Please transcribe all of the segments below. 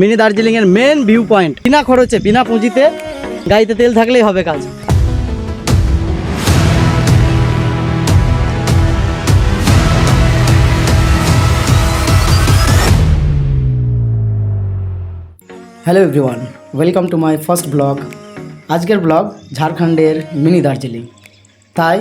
Mini দার্জিলিংয়ের main view point. বিনা খরচে বিনা পুঁজিতে গাড়িতে তেল থাকলেই হবে কাজ। Hello everyone, welcome to my first blog. আজকের ব্লগ ঝাড়খণ্ডের মিনি দার্জিলিং। তাই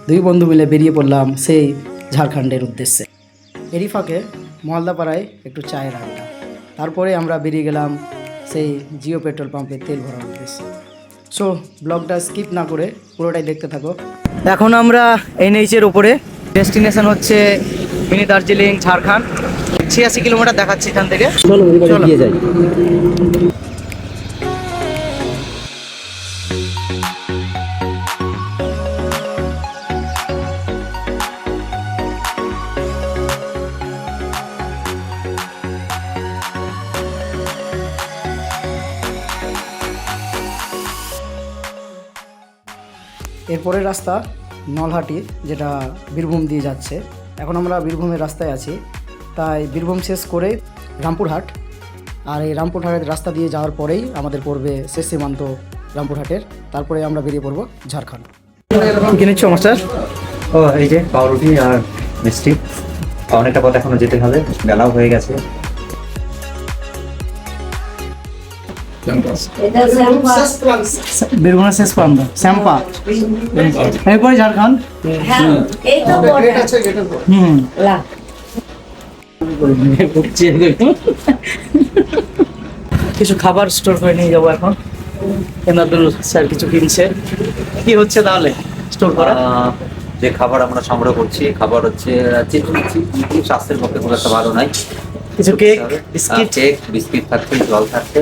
দুই বন্ধু মিলে বেরিয়ে পড়লাম সেই ঝাড়খণ্ডের উদ্দেশ্যে। এরই ফাঁকে মলদাপাড়ায় একটু চায়ের আড্ডা, তারপরে আমরা বেরিয়ে গেলাম সেই জিও পেট্রোল পাম্পে তেল ভরার উদ্দেশ্যে। সো ব্লগটা স্কিপ না করে পুরোটাই দেখতে থাকো। এখন আমরা এনএইচের ওপরে, ডেস্টিনেশন হচ্ছে মিনি দার্জিলিং ঝাড়খণ্ড। 86 কিলোমিটার দেখাচ্ছে এখান থেকে। চলো এগিয়ে যাই। এরপরের রাস্তা নলহাটি, যেটা বীরভূম দিয়ে যাচ্ছে। এখন আমরা বীরভূমের রাস্তায় আছি, তাই বীরভূম শেষ করে রামপুরহাট, আর এই রামপুরহাটের রাস্তা দিয়ে যাওয়ার পরেই আমাদের পড়বে শেষ সীমান্ত রামপুরহাটের। তারপরে আমরা বেরিয়ে পড়বো ঝাড়খণ্ড। কী নিচ্ছ মাস্টার? ও এই যে পাউরুটি আর মিষ্টি। অনেকটা পথ এখনো যেতে হবে, বেলাও হয়ে গেছে। বীরভূমের শেষ প্রান্ত শ্যাম্পা, এরপরে ঝাড়খণ্ড। কিছু খাবার স্টোর করে নিয়ে যাবো এখন। এনাদুল স্যার কিছু কিনছে। কি হচ্ছে তাহলে স্টোর করা? যে খাবার আমরা সংগ্রহ করছি, খাবার হচ্ছে স্বাস্থ্যের পক্ষে খুব একটা ভালো নাই। কিছু কেক, বিস্কিট থাকছে, জল থাকছে,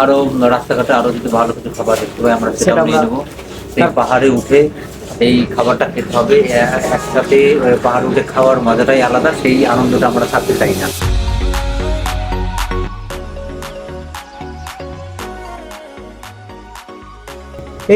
আরো রাস্তাঘাটে আরো যদি ভালো কিছু খাবার দেখতে পাই আমরা সেটা নিয়ে নেবো। সেই পাহাড়ে উঠে এই খাবারটা খেতে হবে, একসাথে পাহাড়ে উঠে খাওয়ার মজাটাই আলাদা, সেই আনন্দটা আমরা থাকতে চাই না।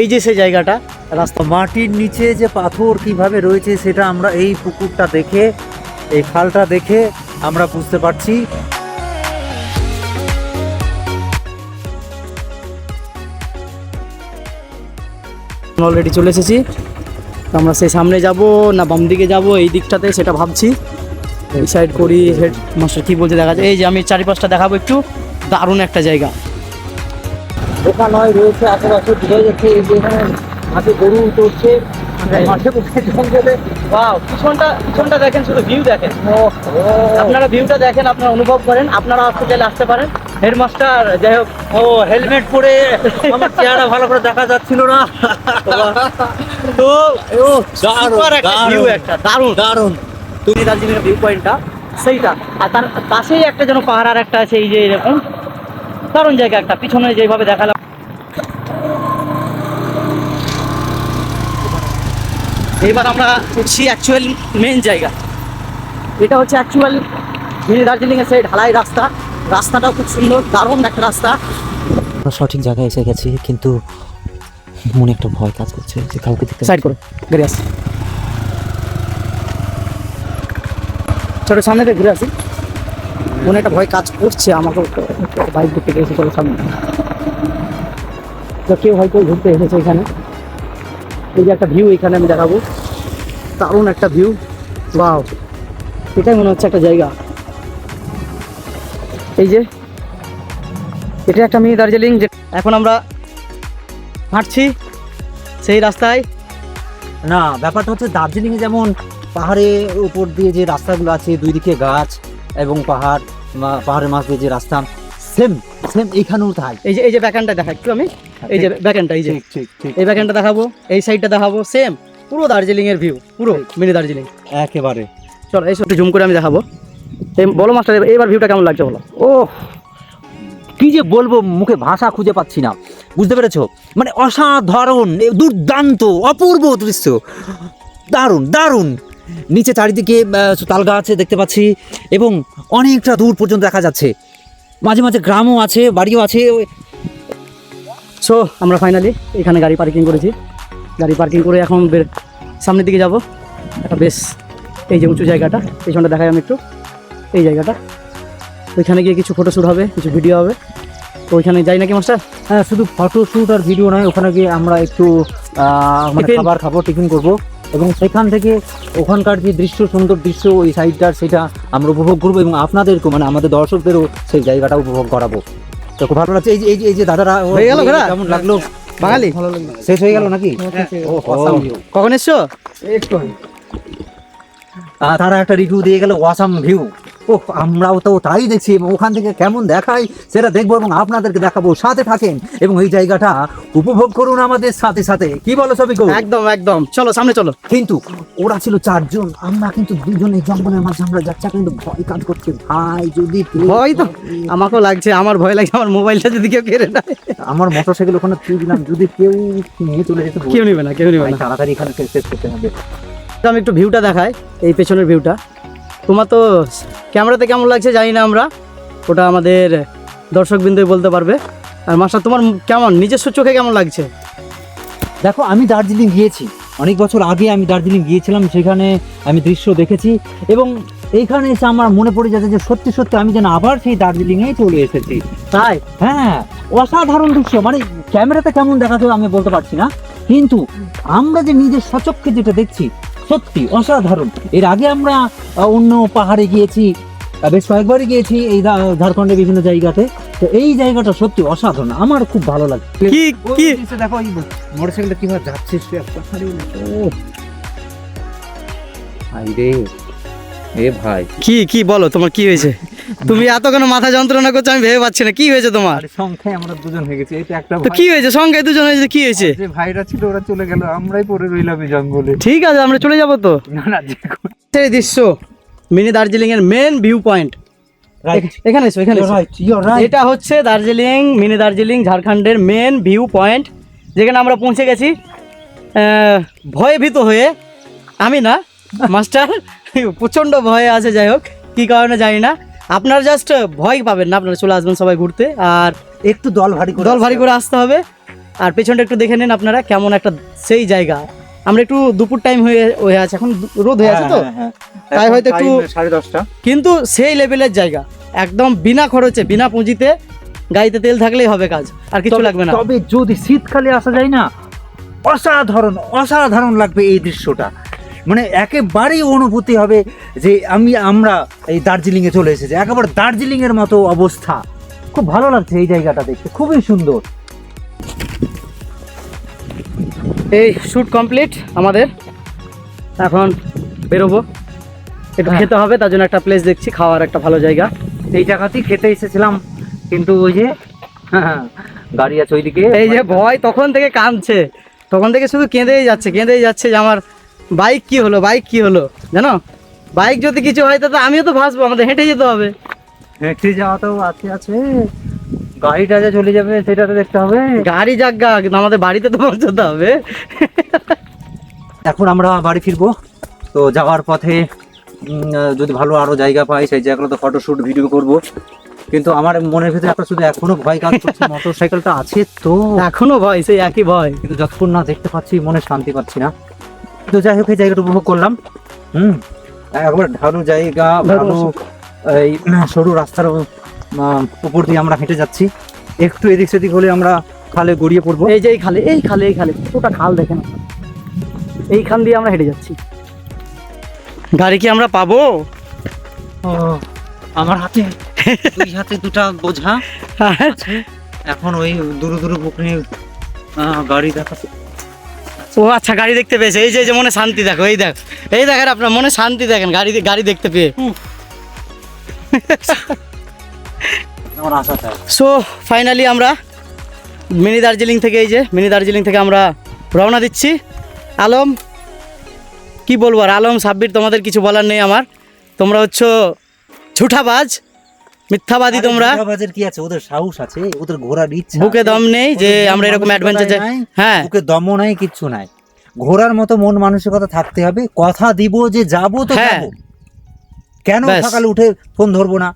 এই যে সেই জায়গাটা, রাস্তা মাটির নিচে যে পাথর কিভাবে রয়েছে সেটা আমরা এই পুকুরটা দেখে, এই খালটা দেখে আমরা বুঝতে পারছি। অলরেডি চলে এসেছি। আমরা সেই সামনে যাব না বাম দিকে যাব, এই দিকটাতে সেটা ভাবছি। ডিসাইড করি হেড মাস্টার কী বলছে দেখা যায়। এই যে আমি চারিপাশটা দেখাবো একটু, দারুণ একটা জায়গা। দোকান হয় রয়েছে আশেপাশে, বোঝা যাচ্ছে এই যে এখানে মাঠে গরু চড়ছে, মাঠে জঙ্গলে। ওয়াও, পিছনটা দেখেন, শুধু ভিউ দেখেন। আপনারা ভিউটা দেখেন, আপনারা অনুভব করেন। আপনারা আসতে চাইলে আসতে পারেন। হেডমাস্টার যাই হোক, ও হেলমেট পরে আমার চেহারা ভালো করে দেখা যাচ্ছিল না। তো সুপার একটা ভিউ, একটা দারুণ দারুণ তুমি দার্জিলিংয়ের ভিউ পয়েন্টটা সেইটা, আর তার পাশেই একটা যেন পাহাড় আর একটা আছে। এই যে এরকম দারুণ জায়গা একটা, পিছনে যেভাবে দেখালাম। এইবার আমরা হচ্ছি অ্যাকচুয়াল মেন জায়গা। এটা হচ্ছে অ্যাকচুয়াল মিনি দার্জিলিংয়ের সেই ঢালাই রাস্তা। রাস্তাটাও খুব সুন্দর, দারুণ একটা রাস্তা। আমরা সঠিক জায়গায় এসে গেছি, কিন্তু মনে একটা ভয় কাজ করছে যে কাউকে দেখতে। সাইড করো, ঘুরে আসি, ছোট সামনে থেকে ঘুরে আসি। মনে একটা ভয় কাজ করছে আমাকে। বাইক ঘুরতে গেছি, চলো সামনে। তো কেউ হয়তো ঘুরতে এসেছে এখানে। এই যে একটা ভিউ এখানে আমি দেখাবো, দারুণ একটা ভিউ। বাও, এটাই মনে হচ্ছে একটা জায়গা। এই যে এটা একটা মিনি দার্জিলিং। যে এখন আমরা হাঁটছি সেই রাস্তায়। না, ব্যাপারটা হচ্ছে দার্জিলিংয়ে যেমন পাহাড়ের উপর দিয়ে যে রাস্তাগুলো আছে, দুই দিকে গাছ এবং পাহাড়ের মাঝ দিয়ে যে রাস্তা, সেম এইখানেও তাই। এই যে ব্যাকএন্ডটা দেখা একটু আমি। এই যে ব্যাকএন্ডটা, এই যে এই ব্যাকএন্ডটা দেখাবো, এই সাইডটা দেখাবো। সেম পুরো দার্জিলিং এর ভিউ, পুরো মিনি দার্জিলিং একেবারে। চলো এই একটু জুম করে আমি দেখাবো। বলো মাস্টার, এবার ভিউটা কেমন লাগছে বলো। ও কি যে বলবো, মুখে ভাষা খুঁজে পাচ্ছি না। বুঝতে পেরেছো? মানে অসাধারণ, দুর্দান্ত, অপূর্ব দৃশ্য, দারুণ দারুণ। নিচে চারিদিকে তাল গাছ দেখতে পাচ্ছি এবং অনেকটা দূর পর্যন্ত দেখা যাচ্ছে। মাঝে মাঝে গ্রামও আছে, বাড়িও আছে। সো আমরা ফাইনালি এখানে গাড়ি পার্কিং করেছি। গাড়ি পার্কিং করে এখন সামনের দিকে যাব। একটা বেশ, এই যে উঁচু জায়গাটা, পেছনটা দেখাই আমি একটু। এই জায়গাটা ওইখানে গিয়ে কিছু ফটোশ্যুট হবে, কিছু ভিডিও হবে। তো ওইখানে যাই নাকি মাস্টার? হ্যাঁ, শুধু ফটোশ্যুট আর ভিডিও নয়, ওখানে গিয়ে আমরা একটু মানে টিফিন? খাবার খাবো, টিফিন করব, এবং সেখান থেকে ওখানকার যে দৃশ্য, সুন্দর দৃশ্য ওই সাইডটার, সেটা আমরা উপভোগ করবো এবং আপনাদেরকেও মানে আমাদের দর্শকদেরও সেই জায়গাটা উপভোগ করাবো। তো খুব ভালো লাগছে। এই যে দাদারা হয়ে গেল ঘোরা? কেমন লাগলো? বাঙালি শেষ হয়ে গেল নাকি? কখন এসছো? তারা একটা রিভিউ দিয়ে গেল, ওয়াসাম ভিউ। ও, আমরাও তো তাই দেখছি এবং ওখান থেকে কেমন দেখায় সেটা দেখবো এবং আপনাদেরকে দেখাবো। সাথে থাকেন এবং এই জায়গাটা উপভোগ করুন আমাদের সাথে সাথে। কি বলো সবিক? একদম একদম, চলো সামনে চলো। কিন্তু ওরা ছিল 4 জন, আমরা কিন্তু 2 জন এই জঙ্গলের মাঝে আমরা যাচ্ছি, কিন্তু ভয় কাজ করছে ভাই। যদি ভয় তো আমাকেও লাগছে, আমার ভয় লাগছে আমার মোবাইলটা যদি কেউ কেড়ে নেয়। আমার মোটরসাইকেল ওখানে তুলে দিলাম, যদি কেউ নিয়ে চলে যেত, কেউ নিবে না, কেউ নিবে না। তাড়াতাড়ি এখানে শেষ করতে হবে। তো আমি একটু ভিউটা দেখাই, এই পেছনের ভিউটা। তোমার তো ক্যামেরাতে কেমন লাগছে জানি না আমরা, ওটা আমাদের দর্শকবৃন্দই বলতে পারবে। আর মাস্টার তোমার কেমন নিজস্ব চোখে কেমন লাগছে? দেখো, আমি দার্জিলিং গিয়েছি অনেক বছর আগে, আমি দার্জিলিং গিয়েছিলাম, সেখানে আমি দৃশ্য দেখেছি এবং এইখানে এসে আমার মনে পড়ে যাচ্ছে যে সত্যি সত্যি আমি যেন আবার সেই দার্জিলিংয়ে চলে এসেছি। তাই? হ্যাঁ, অসাধারণ দৃশ্য। মানে ক্যামেরাতে কেমন দেখাচ্ছে আমি বলতে পারছি না, কিন্তু আমরা যে নিজের সচক্ষে যেটা দেখছি সত্যি অসাধারণ। এর আগে আমরা অন্য পাহাড়ে গিয়েছি, বেশ কয়েকবারই গিয়েছি এই ঝাড়খণ্ডের বিভিন্ন জায়গাতে। তো এই জায়গাটা সত্যি অসাধারণ, আমার খুব ভালো লাগে। কি কি দেখো এই মোটরসাইকেলটা কিভাবে যাচ্ছে, এ ভাই কি কি বলো, তোমার কি হয়েছে? তুমি এত কেন মাথা যন্ত্রণা করছো আমি ভেবে পাচ্ছি না, কি হয়েছে তোমার? সংখ্যায় আমরা 2 জন হয়ে গেছি, এটা একটা তো কি হয়েছে? সংখ্যায় 2 জন হয়েছে, কি হয়েছে? যে ভাইরা ছিল ওরা চলে গেল, আমরাই পড়ে রইলাম এই জঙ্গলে। ঠিক আছে, আমরা চলে যাবো তো। না না, এই দৃশ্য মিনি দার্জিলিং এর মেন ভিউ পয়েন্ট। এখানে এসো, এখানে এসো। এটা হচ্ছে দার্জিলিং, মিনি দার্জিলিং ঝাড়খণ্ডের মেন ভিউ পয়েন্ট, যেখানে আমরা পৌঁছে গেছি ভয়ে ভীত হয়ে। আমি না, মাস্টার প্রচণ্ড ভয়ে আছে। যাই হোক, কী কারণে জানি না। আপনারা জাস্ট ভয় পাবেন না, আপনারা চলে আসবেন সবাই ঘুরতে, আর একটু দল ভারী করে আসতে হবে। আর পেছনটা একটু দেখে নিন আপনারা, কেমন একটা সেই জায়গা। আমরা একটু দুপুর টাইম হয়ে আছে, এখন রোদ হয়ে আছে তো, তাই হয়তো একটু 10:30। কিন্তু সেই লেভেলের জায়গা, একদম বিনা খরচে বিনা পুঁজিতে, গাড়িতে তেল থাকলেই হবে কাজ, আর কিছু লাগবে না। তবে যদি শীতকালে আসা যায় না, অসাধারণ অসাধারণ লাগবে এই দৃশ্যটা। মানে একেবারেই অনুভূতি হবে যে আমরা এই দার্জিলিং এ চলে এসেছি, একেবারে দার্জিলিং এর মতো অবস্থা। খুব ভালো লাগছে এই জায়গাটা দেখতে, খুবই সুন্দর। এই শ্যুট কমপ্লিট আমাদের, এখন বেরোবো, একটু খেতে হবে, তার জন্য একটা প্লেস দেখছি, খাওয়ার একটা ভালো জায়গা। এই জায়গাতেই খেতে এসেছিলাম, কিন্তু ওই যে গাড়ি আছে ওইদিকে। এই যে ভয় তখন থেকে কাঁদছে, তখন থেকে শুধু কেঁদেই যাচ্ছে যে আমার বাইক কি হলো, বাইক কি হলো জানো। বাইক যদি কিছু হয় তো আমিও তো ভাসবো, আমাদের হেঁটে যেতে হবে। হেঁটে যাওয়া তো আছে, গাড়িটা যে চলে যাবে সেটা তো দেখতে হবে। গাড়ি জাগা, কিন্তু আমাদের বাড়িতে তো পৌঁছতে হবে। এখন আমরা বাড়ি ফিরবো, তো যাওয়ার পথে যদি ভালো আরো জায়গা পাই সেই জায়গাগুলো তো ফটোশুট ভিডিও করব। কিন্তু আমার মনের ভিতরে একটা শুধু এখনো ভয় কাজ করছে, মোটরসাইকেলটা আছে তো এখনো ভয়, সেই একই ভয়। কিন্তু যতক্ষণ না দেখতে পাচ্ছি মনে শান্তি পাচ্ছি না। তো যাই হোক, এই জায়গাটা উপভোগ করলাম। একবার ঢালু জায়গা, ভালো এই সরু রাস্তার উপর দিয়ে আমরা হেঁটে যাচ্ছি। একটু এদিক সেদিক হলে আমরা খালে গড়িয়ে পড়বো। এই যে এই খালে পুরোটা খাল দেখেন, এইখান দিয়ে আমরা হেঁটে যাচ্ছি। গাড়ি কি আমরা পাবো? আমার হাতে দুই হাতে দুটা বোঝা আছে, এখন ওই দূর দূর বুক নিয়ে গাড়ি দেখাচ্ছে। ও আচ্ছা, গাড়ি দেখতে পেয়েছে। এই যে মনে শান্তি, দেখো এই দেখেন আপনার মনে শান্তি দেখেন গাড়ি দেখতে পেয়ে। আমার আশা থাকে। সো ফাইনালি আমরা মিনি দার্জিলিং থেকে আমরা রওনা দিচ্ছি। আলম, কি বলবো আর, আলম সাব্বির তোমাদের কিছু বলার নেই আমার। তোমরা হচ্ছে ঝুঠাবাজ, মিথ্যাবাদী তোমরা। ঝুঠাবাজের কি আছে, ওদের সাহস আছে, ওদের ঘোড়ার ইচ্ছা, বুকে দম নেই যে আমরা এরকম অ্যাডভেঞ্চার যাই। হ্যাঁ, বুকে দমও নাই, কিচ্ছু নাই। ঘোড়ার মতো মন মানসিকতা থাকতে হবে, কথা দিব যে যাবো তো যাবো। কেন সকালে উঠে ফোন ধরবো না?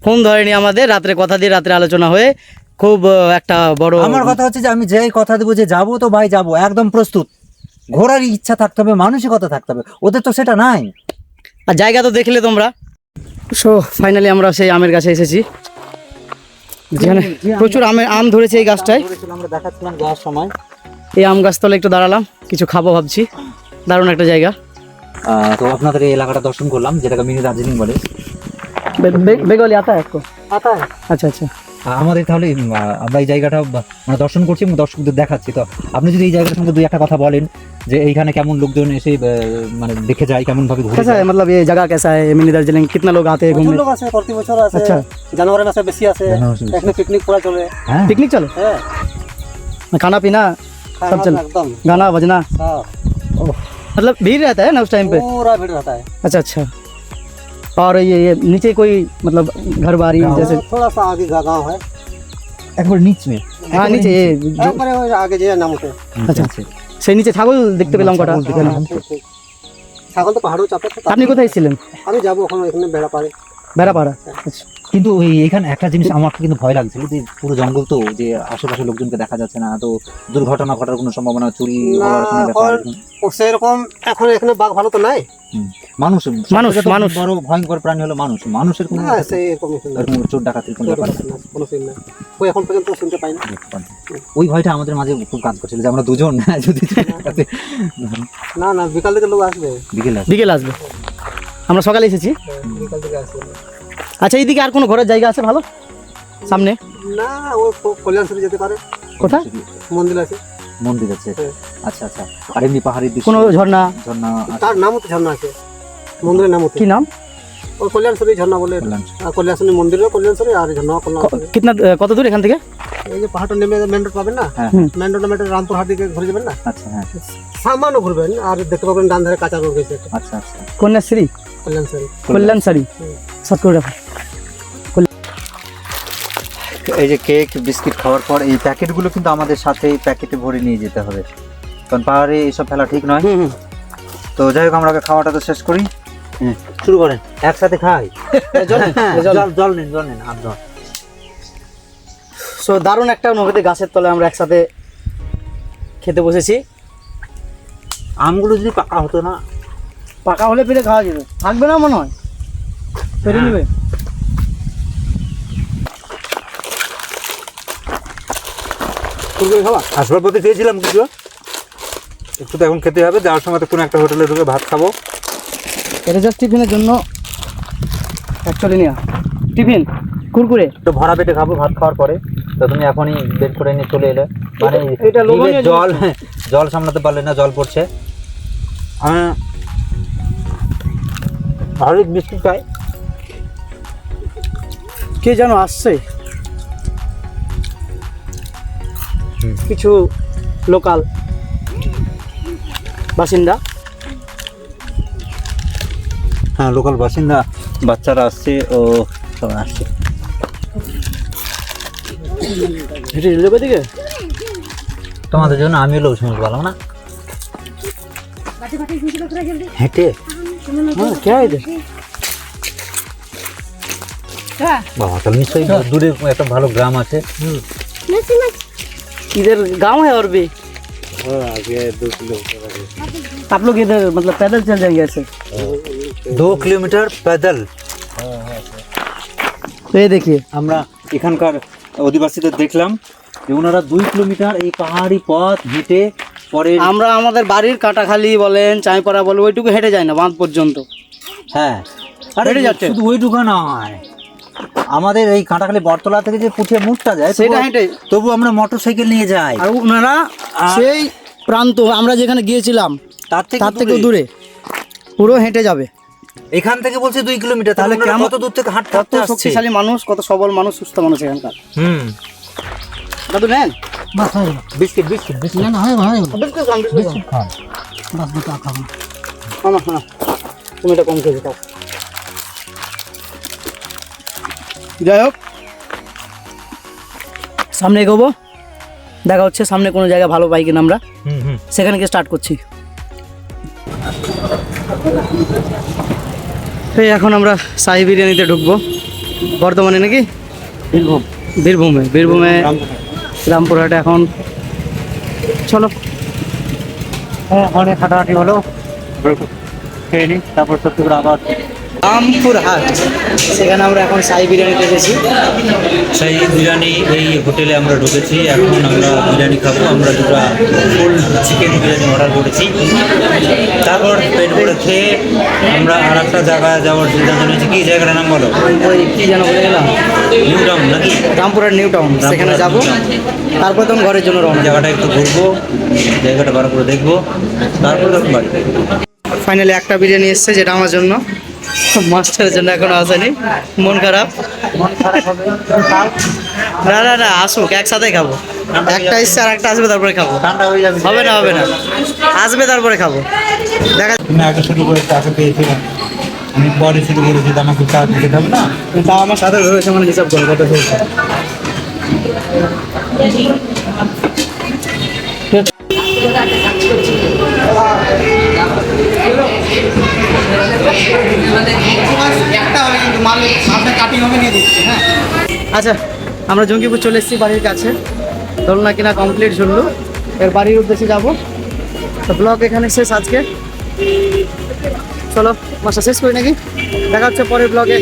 ফোন ধরেনি আমাদের, রাত্রে আলোচনা হয়ে খুব একটা বড়। আমার কথা হচ্ছে যে আমি যেই কথা দেবো যে যাবো তো ভাই যাবো, একদম প্রস্তুত। ঘোরার ইচ্ছা থাকতে হবে, মানসিকতা থাকতে হবে, ওদের তো সেটা নাই। আর জায়গা তো দেখলে তোমরা, সো ফাইনালি আমরা সেই আমের গাছে এসেছি, যেখানে প্রচুর আম ধরেছে এই গাছটায়। আমরা দেখাচ্ছিলাম যাওয়ার সময়। এই আম গাছতলে একটু দাঁড়ালাম, কিছু খাবো ভাবছি। দারুণ একটা জায়গা। তো আপনাদের এই এলাকাটা দর্শন করলাম, যেটাকে মিনি দার্জিলিং বলে। বেঙ্গলি আতা একটু আতা। আচ্ছা আচ্ছা। আমাদের তাহলে আমরা এই জায়গাটা মানে দর্শন করছি এবং দর্শকদের দেখাচ্ছি। তো আপনি যদি এই জায়গাটার সঙ্গে দুই একটা কথা বলেন যে এইখানে কেমন लोगजन এসে মানে দেখে যায়, কেমন ভাবে ঘুরে कैसा है, मतलब ये जगह कैसा है मिनी दार्जिलिंग, कितना लोग आते हैं घूमने? লোক আছে প্রতি বছর আছে। আচ্ছা। জানুয়ারি মাসে বেশি আছে। এখানে পিকনিক করা চলে। হ্যাঁ पिकनिक चलो, হ্যাঁ, खाना पीना सब चल, একদম गाना बजना, হ্যাঁ, मतलब भीड़ रहता है ना उस टाइम पे? पूरा भीड़ रहता है। अच्छा अच्छा। और ये नीचे कोई मतलब घर बारी जैसे? थोड़ा सा आगे गांव है। একবার নিচে। हाँ नीचे ये একবারে ওই আগে যে নাম উঠে। আচ্ছা সেই নিচে ছাগল দেখতে পেলাম কটা। ছাগল তো পাহাড়েও চাপে। আপনি কোথায় ছিলেন? আমি যাবো ওখানে, এখানে বেড়া পারে। বেড়াপাড়া। আচ্ছা। কিন্তু এখানে একটা জিনিস আমার কিন্তু ভয় লাগছিল যে পুরো জঙ্গল তো, যে আশেপাশে লোকজনকে দেখা যাচ্ছে না, তো দুর্ঘটনা ঘটার কোনো সম্ভাবনা, চুরি হওয়ার কোনো ব্যাপার? ও সেরকম এখন এখানে বাঘ ভালো তো নাই। মানুষ মানুষ। বড় ভয়ঙ্কর প্রাণী হলো মানুষের কোনো হ্যাঁ, সেরকম এরকম চোর ডাকাতির কোনো ব্যাপার নেই। কোনো সিন নাই। ওই এখন পর্যন্ত শুনতে পাই না। ওই ভয়টা আমাদের মাঝে খুব কাজ করছিল যে আমরা দুজন যদি না না, বিকাল থেকে লোক আসবে। বিকেলে বিকেল আসবে, আমরা সকালে এসেছি। বিকাল থেকে আসবে। আচ্ছা এইদিকে আর কোনো ঘোরার জায়গা আছে ভালো সামনে? না, ও কল্যাণপুরে যেতে পারে। কোথায়? মন্দির আছে। মন্দির আছে। হ্যাঁ। আচ্ছা আচ্ছা। আর এমনি পাহাড়ি দৃশ্য, কোনো ঝর্ণা? ঝর্ণা আছে। তার নামও তো ঝর্ণা আছে, মন্দিরের নাম কি নাম? ওই কল্যাণশ্বরী ঝর্ণা বলে। কল্যাণশ্বরী মন্দিরের কল্যাণশ্বরী আর ঝর্ণা কল্যাণশ্বরী। কিতনা কত দূর এখান থেকে? এই যে পাহাড়টা নেমে মেন রোড পাবেন না, হ্যাঁ মেন রোড নেমে রামপুরহাট দিকে ঘুরে যাবেন না, আচ্ছা হ্যাঁ সামান্য ঘুরবেন আর দেখতে পাবেন ডান ধারে কাঁচা রোড গেছে আচ্ছা আচ্ছা। কন্যাশ্রী কল্যাণশ্বরী। কল্যাণসারি সাতকুড়া। এই যে কেক বিস্কিট খাওয়ার পর এই প্যাকেটগুলো কিন্তু আমাদের সাথে প্যাকেটে ভরে নিয়ে যেতে হবে, কারণ পাহাড়ে এইসব ফেলা ঠিক নয়। তো যাই হোক, আমরা আগে খাওয়াটা তো শেষ করি। শুরু করেন, একসাথে খাই। জল নিন আপনার। সো দারুণ একটা অনুভূতি, গাছের তলে আমরা একসাথে খেতে বসেছি। আমগুলো যদি পাকা হতো না। পাকা হলে পেরে খাওয়া যাবে, থাকবে না মনে হয়, পেরে নেবে। আসবার পথে চেয়েছিলাম কিছু, একটু তো এখন খেতে হবে। যাওয়ার সময় তো কোনো একটা হোটেলে ঢুকে ভাত খাবো। এটা জাস্ট টিফিনের জন্য অ্যাকচুয়ালি নেওয়া টিফিন কুরকুরে। তো ভরা পেটে খাবো ভাত খাওয়ার পরে। তো তুমি এখনই বের করে নিয়ে চলে এলে, মানে এটা লোভনীয় জল সামলাতে পারলে না, জল পড়ছে। হরলিক্স বিস্কুট খাই। কে যেন আসছে, কিছু লোকাল বাসিন্দা। হ্যাঁ, লোকাল বাসিন্দা বাচ্চারা আসছে, ও সবাই আসছে। হেঁটে যাবে দিকে তোমাদের জন্য আমি হলেও শুনতে পারলাম না হেঁটে। হ্যাঁ কে है इधर? বাবা, তাহলে নিশ্চয়ই দূরে একটা ভালো গ্রাম আছে। इधर गांव है और भी? আগে 2 কিলোমিটার। आप लोग इधर मतलब पैदल चल जाएंगे ऐसे? 2 কিলোমিটার पैदल। तो ये देखिए, আমরা এখানকার অধিবাসীদের দেখলাম যে ওনারা 2 কিলোমিটার এই পাহাড়ি পথ হেঁটে পরে। আমরা আমাদের বাড়ির কাটাখালি বলেন, চাইপাড়া বলেন, ওইটুকু হেঁটে যায় না বাঁধ পর্যন্ত। হ্যাঁ, আরে হেঁটে যাচ্ছে। শুধু ওইটুকু নয়, আমাদের এই কাঁটাখালি বটতলা থেকে যে পুঠিয়া মুখটা যায় সেটা হেঁটে। তবু আমরা মোটর সাইকেল নিয়ে যাই। আর ওনারা সেই প্রান্ত আমরা যেখানে গিয়েছিলাম তার থেকে দূরে পুরো হেঁটে যাবে। এখান থেকে বলছে 2 কিলোমিটার, তাহলে তাহলে কেমন- কত দূর থেকে হাঁটতে কত হাঁটতে আসছে। শক্তিশালী মানুষ, কত সবল মানুষ, সুস্থ মানুষ এখানকার। দাদু নেন বিস্কিট বিস্কিট বিস্কিট বিস্কুট খান, বিস্কুট খান। খান। হ্যাঁ, তুমি এটা কম খেয়ে খাও। যাই হোক, সামনে এগোবো, দেখা হচ্ছে সামনে কোনো জায়গা ভালো পাই কিনা আমরা সেখানে গিয়ে স্টার্ট করছি। এই এখন আমরা শাহী বিরিয়ানিতে ঢুকবো, বর্ধমানে নাকি বীরভূমে রামপুরহাটে। এখন চলো, অনেক হাঁটাহাঁটি হলো, খেয়ে নিই, তারপর সত্যি করে আবার রামপুর হাট, সেখানে আমরা এখন সাই বিরিয়ানিতে এসেছি। সেই বিরিয়ানি এই হোটেলে আমরা ঢুকেছি, এখন আমরা বিরিয়ানি খাবো। আমরা দুটো ফুল চিকেন বিরিয়ানি অর্ডার করেছি। তারপর পেট ভরে খেয়ে আমরা আর একটা জায়গায় যাওয়ার সিদ্ধান্ত নিয়েছি। কি জায়গাটার নাম বলো? ওই কি যেন বলে গেলাম, নিউ টাউন নাকি? রামপুরের নিউ টাউন, সেখানে যাব। তারপর তখন ঘরের জন্য রওনা। জায়গাটা একটু ঘুরবো, জায়গাটা ভালো করে দেখবো, তারপর তখন বাড়ি। ফাইনালি একটা বিরিয়ানি এসছে, যেটা আমার জন্য, মাস্টারের জন্য এখনো আসেনি। মন খারাপ। না না না, আসুক, একসাথে খাবো। একটা এসছে আর একটা আসবে, তারপরে খাবো। ঠান্ডা হয়ে যাবে। হবে না হবে না, আসবে তারপরে খাবো। দেখা তুমি আগে শুরু করে তাকে পেয়েছিলাম, আমি পরে শুরু করেছি, তো আমাকে কাজ দিতে হবে না। তা আমার সাথে রয়েছে, মানে হিসাব করে কত হয়েছে। আচ্ছা, আমরা জঙ্গিপুর চলে এসেছি বাড়ির কাছে। দোলনা কিনা কমপ্লিট ঝুললো, এর বাড়ির উদ্দেশ্যে যাবো। তো ব্লগ এখানে শেষ আজকে। চলো মাসটা শেষ করি নাকি, দেখা হচ্ছে পরের ব্লগে।